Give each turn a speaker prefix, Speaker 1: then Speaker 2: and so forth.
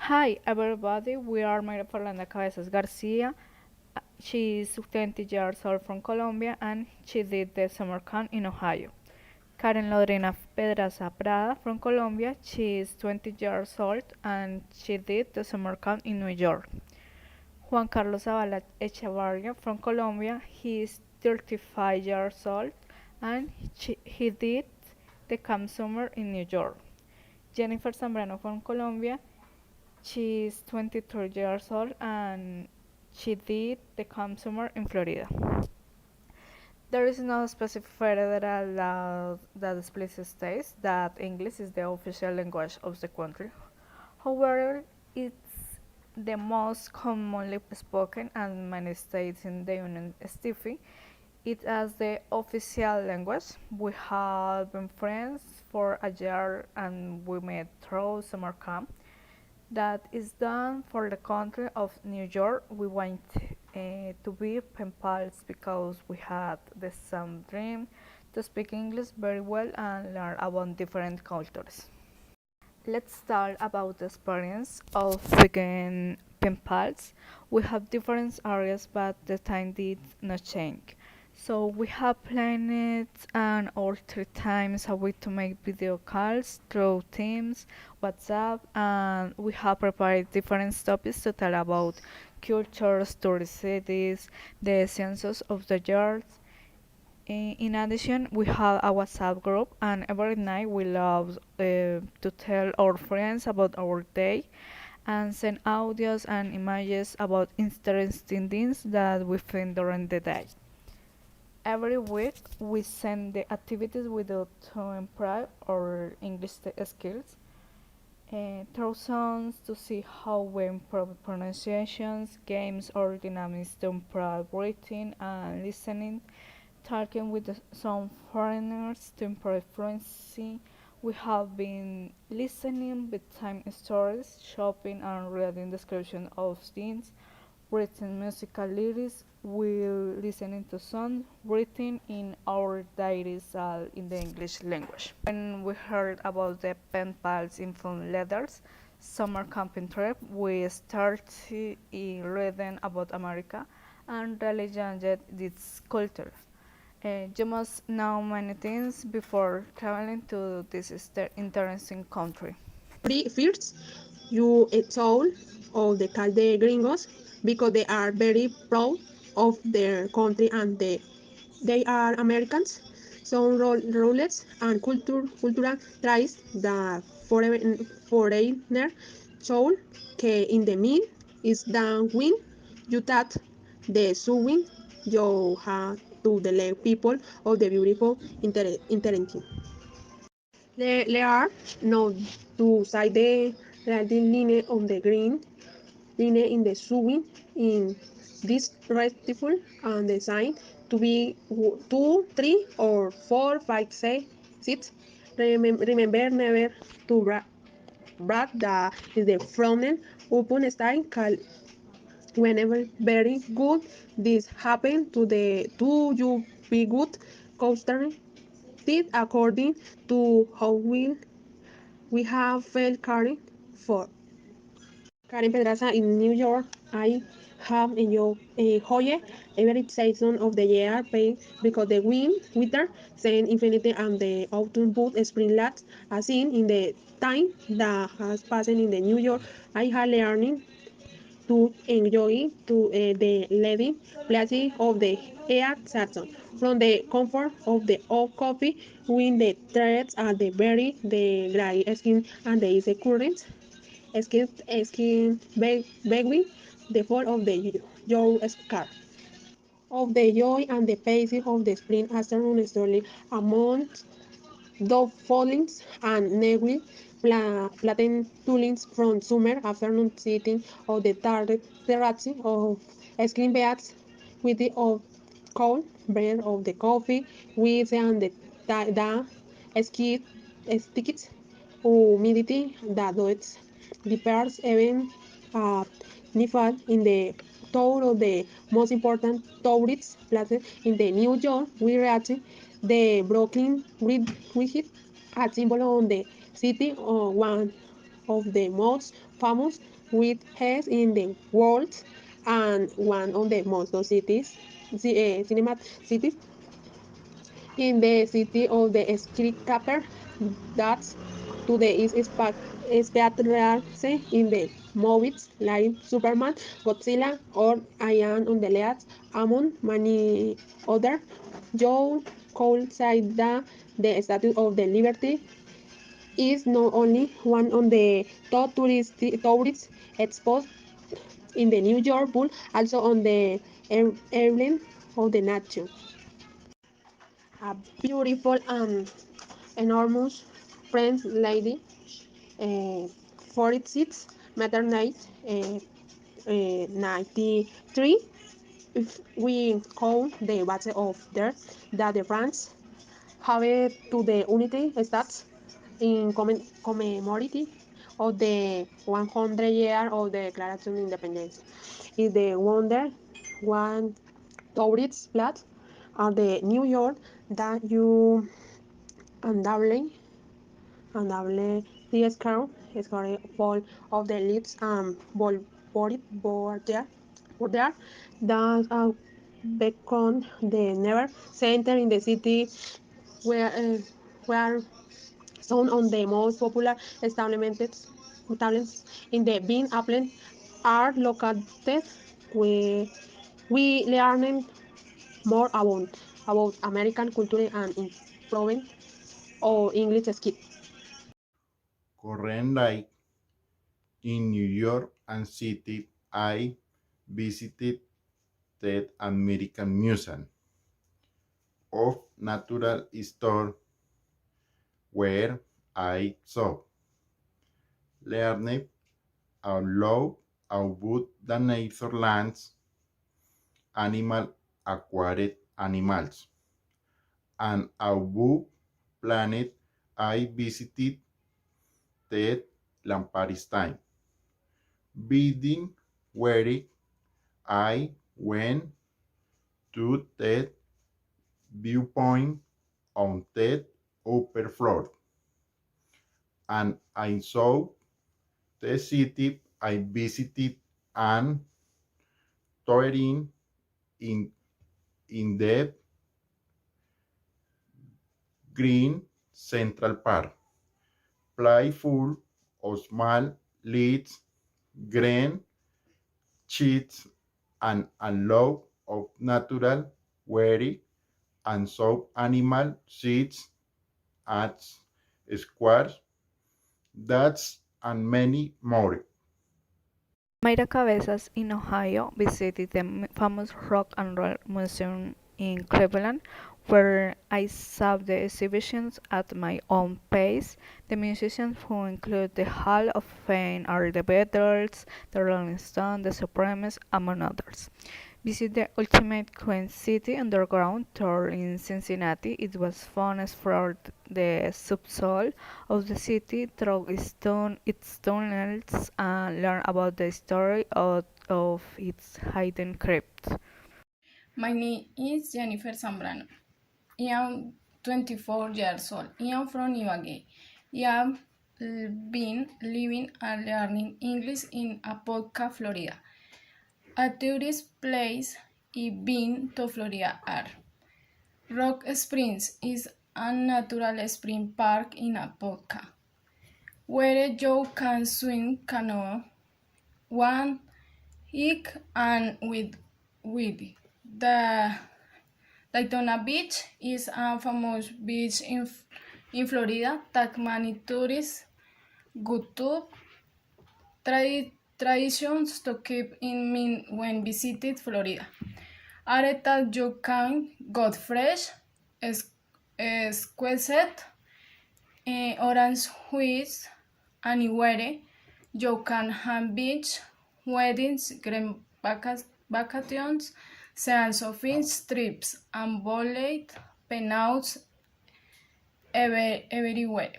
Speaker 1: Hi everybody, we are María Fernanda Cabezas Garcia. She is 20 years old from Colombia and she did the summer camp in Ohio. Karen Lorena Pedraza Prada from Colombia, she is 20 years old and she did the summer camp in New York. Juan Carlos Zavala Echevarria from Colombia, he is 35 years old and he did the camp summer in New York. Jennifer Zambrano from Colombia, she's 23 years old and she did the camp summer in Florida. There is no specific federal law that explicitly states that English is the official language of the country. However, it's the most commonly spoken and many states in the Union stify it as the official language. We have been friends for a year and we met through summer camp that is done for the country of New York. We want to be pen pals because we had the same dream to speak English very well and learn about different cultures. Let's start about the experience of being pen pals. We have different areas, but the time did not change. So we have planned an or 3 times a week to make video calls through Teams, WhatsApp, and we have prepared different topics to tell about cultures, tourist cities, the census of the years. In addition, we have a WhatsApp group, and every night we love to tell our friends about our day and send audios and images about interesting things that we find during the day. Every week, we send the activities we do to improve our English skills. Through songs to see how we improve pronunciations, games or dynamics to improve reading and listening, talking with some foreigners to improve fluency. We have been listening bedtime stories, shopping and reading description of things, written musical lyrics, while listening to songs written in our diaries in the English language. When we heard about the pen pals info letters, summer camping trip, we started reading about America and really enjoyed this culture. You must know many things before traveling to this interesting country.
Speaker 2: First, you told of the Calde Gringos because they are very proud of their country and they are Americans. Some rules and cultural traits that foreigner show in the mean is the win you that the sewing you have to the people of the beautiful interesting. There are no two sides the line on the green line in the sewing in this restful and design to be 2, 3, or 4, 5, 6. Remember never to brag that is the frontend open style call whenever very good this happen to you be good coaster did according to how we have felt Karen for. Karen Pedraza in New York, I have enjoyed every season of the year because the winter, sand infinity, and the autumn boot spring last as seen in the time that has passed in the New York. I have learning to enjoy the lady pleasure of the air season. From the comfort of the old coffee, with the threads at the berry, the dry skin, and the easy currents, skin begging the fall of the your scar. Of the joy and the pacing of the spring afternoon slowly among dove fallings and negli platen toolings from summer afternoon sitting on the terrace of skin beds with the of cold breath of the coffee with and the skid sticks humidity that does the pairs even uh, nifal in the tour of the most important tourist places in the New York we reached the Brooklyn Bridge, a symbol on the city, one of the most famous with heads in the world and one of the most cities, cinema cities in the city of the skyscraper that's to the east is Spatriarch in the movies like Superman, Godzilla, or Iron on the Leads, among many other. Joe Cole said that the Statue of the Liberty is not only one of the top tourist spots in the New York, but also on the island of the nature. A beautiful and enormous French lady, 46 meter 93. If we count the base of dirt that the France have to the Unity States in commemorative of the 100 year of the Declaration of Independence. Is the wonder one tourist plot of the New York that you undoubtedly the scar fall of the lips and border that become the never center in the city where some of the most popular establishments in the Bean Apple are located. We we learning more about American culture and improving our English skills.
Speaker 3: Currently, in New York and City, I visited the American Museum of Natural History, where I saw, learned about about the Netherlands animal aquatic animals and about planet. I visited the Lamparistine building where I went to the viewpoint on the upper floor and I saw the city. I visited and touring in the green Central Park, playful of small leads, green sheets, and a lot of natural weary and soft animal seeds at squares, that's and many more.
Speaker 1: Mayra Cabezas in Ohio visited the famous Rock and Roll Museum in Cleveland, where I saw the exhibitions at my own pace. The musicians who include the Hall of Fame are the Beatles, the Rolling Stones, the Supremes, among others. Visit the Ultimate Queen City Underground tour in Cincinnati. It was fun to explore the subsoul of the city through its tunnels and learn about the story of its hidden crypts.
Speaker 4: My name is Jennifer Zambrano. I am 24 years old. I am from Ibagué. I have been living and learning English in Apopka, Florida. A tourist place I've been to Florida are Rock Springs is a natural spring park in Apopka, where you can swim canoe, one hike, and with the Daytona Beach is a famous beach in Florida that many tourists go to. Traditions to keep in mind when visited Florida are that you can get fresh, squeezed, orange juice anywhere. You can have beach weddings, grand vacations, seance of trips, and bullet penouts everywhere.